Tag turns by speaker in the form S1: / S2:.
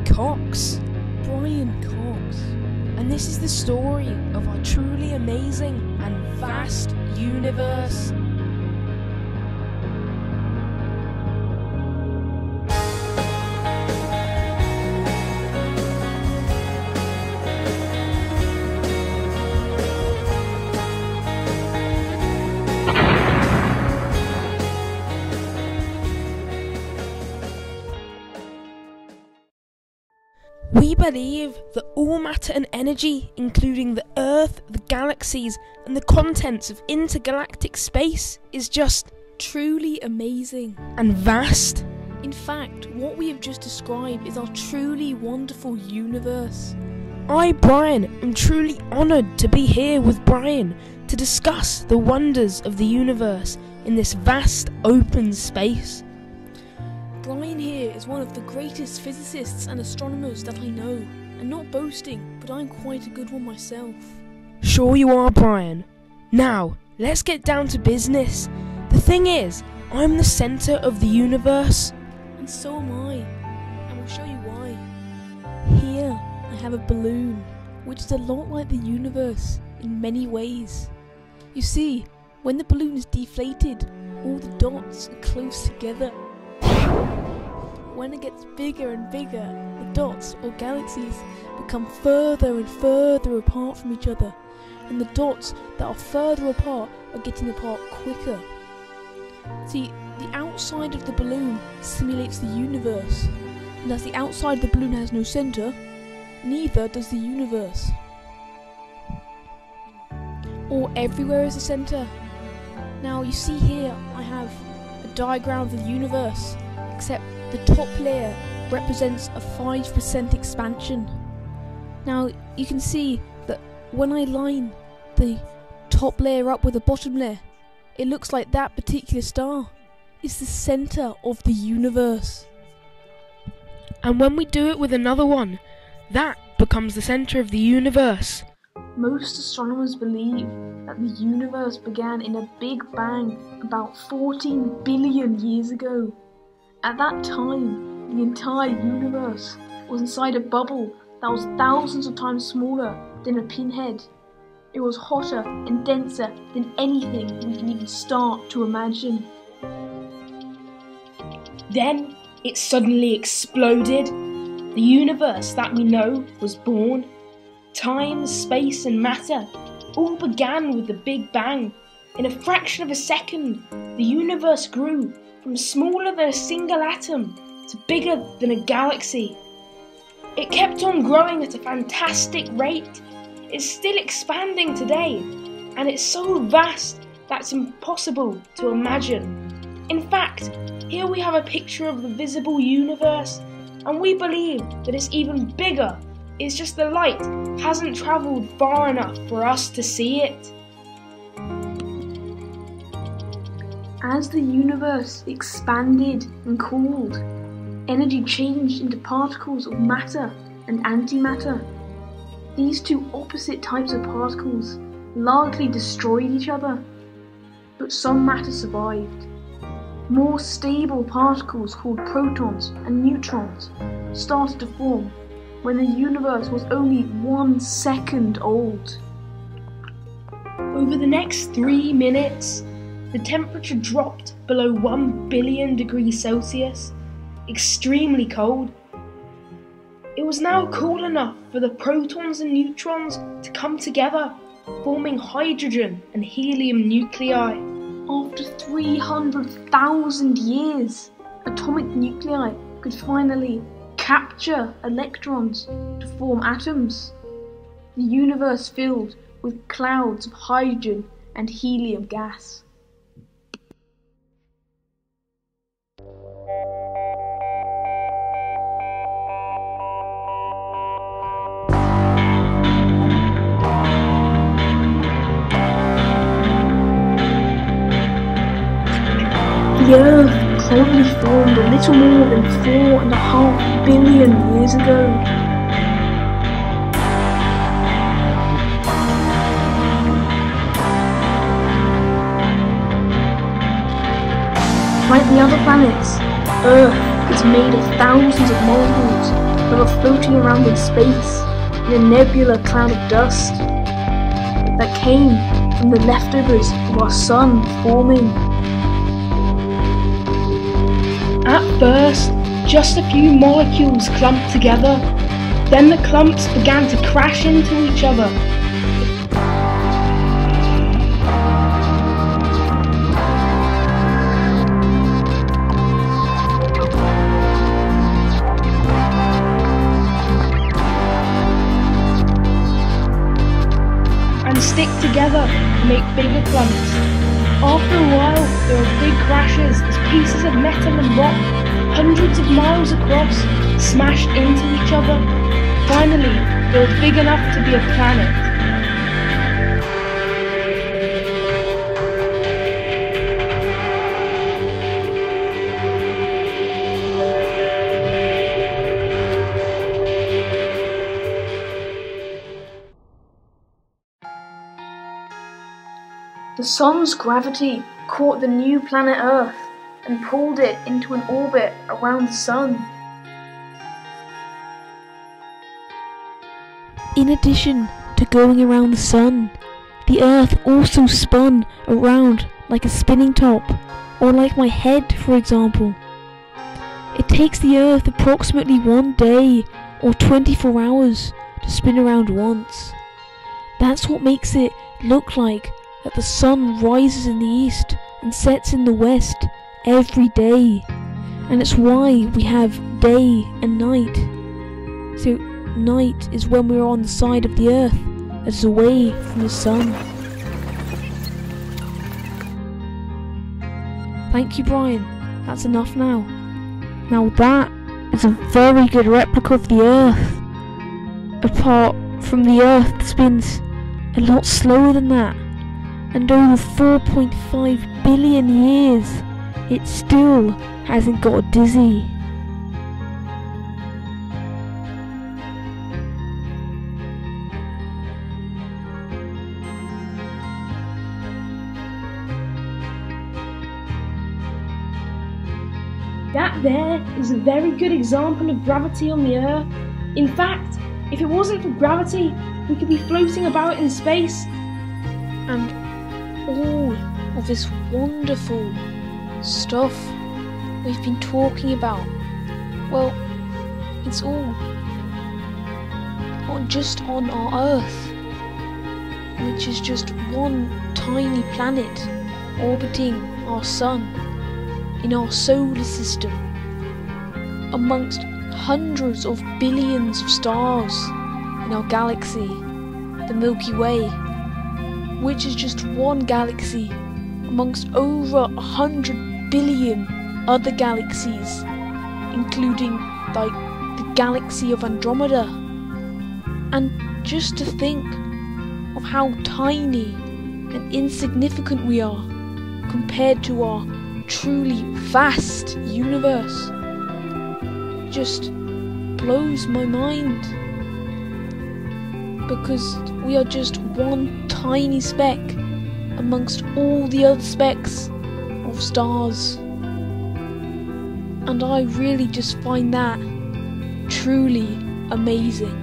S1: Cox. Brian Cox. And this is the story of our truly amazing and vast universe. We believe that all matter and energy, including the Earth, the galaxies, and the contents of intergalactic space, is just truly amazing and vast. In fact, what we have just described is our truly wonderful universe. I, Brian, am truly honoured to be here with Brian to discuss the wonders of the universe in this vast open space. Brian here is one of the greatest physicists and astronomers that I know, and not boasting, but I'm quite a good one myself. Sure you are, Brian. Now, let's get down to business. The thing is, I'm the centre of the universe. And so am I, and we'll show you why. Here, I have a balloon, which is a lot like the universe in many ways. You see, when the balloon is deflated, all the dots are close together. When it gets bigger and bigger, the dots, or galaxies, become further and further apart from each other, and the dots that are further apart are getting apart quicker. See, the outside of the balloon simulates the universe, and as the outside of the balloon has no centre, neither does the universe. Or everywhere is a centre. Now you see here I have a diagram of the universe, except the top layer represents a 5% expansion. Now you can see that when I line the top layer up with the bottom layer, it looks like that particular star is the centre of the universe. And when we do it with another one, that becomes the centre of the universe. Most astronomers believe that the universe began in a big bang about 14 billion years ago. At that time, the entire universe was inside a bubble that was thousands of times smaller than a pinhead. It was hotter and denser than anything we can even start to imagine. Then it suddenly exploded. The universe that we know was born. Time, space and matter all began with the Big Bang. In a fraction of a second, the universe grew from smaller than a single atom to bigger than a galaxy. It kept on growing at a fantastic rate. It's still expanding today, and it's so vast that it's impossible to imagine. In fact, here we have a picture of the visible universe, and we believe that it's even bigger. It's just the light hasn't travelled far enough for us to see it. As the universe expanded and cooled, energy changed into particles of matter and antimatter. These two opposite types of particles largely destroyed each other, but some matter survived. More stable particles called protons and neutrons started to form when the universe was only 1 second old. Over the next 3 minutes, the temperature dropped below 1 billion degrees Celsius, extremely cold. It was now cool enough for the protons and neutrons to come together, forming hydrogen and helium nuclei. After 300,000 years, atomic nuclei could finally capture electrons to form atoms. The universe filled with clouds of hydrogen and helium gas. The Earth probably formed a little more than 4.5 billion years ago. Like the other planets, Earth is made of thousands of molecules that are floating around in space in a nebular cloud of dust that came from the leftovers of our sun forming.
S2: At first, just a few molecules clumped together. Then the clumps began to crash into each other. And stick together to make bigger clumps. After a while, there were big crashes as pieces of metal and rock, hundreds of miles across, smashed into each other. Finally, they were big enough to be a planet.
S1: The sun's gravity caught the new planet Earth and pulled it into an orbit around the sun.
S3: In addition to going around the sun, the Earth also spun around like a spinning top, or like my head, for example. It takes the Earth approximately 1 day or 24 hours to spin around once. That's what makes it look like that the sun rises in the east and sets in the west every day. And it's why we have day and night. So night is when we're on the side of the Earth that is away from the sun. Thank you, Brian. That's enough now. Now that is a very good replica of the Earth. Apart from the Earth that spins a lot slower than that. And over 4.5 billion years, it still hasn't got dizzy.
S2: That there is a very good example of gravity on the Earth. In fact, if it wasn't for gravity, we could be floating about in space.
S3: And all of this wonderful stuff we've been talking about, well, it's all not just on our Earth, which is just one tiny planet orbiting our sun in our solar system, amongst hundreds of billions of stars in our galaxy, the Milky Way, which is just one galaxy amongst over 100 billion other galaxies, including like the galaxy of Andromeda. And just to think of how tiny and insignificant we are compared to our truly vast universe just blows my mind, because we are just one tiny speck amongst all the other specks of stars, and I really just find that truly amazing.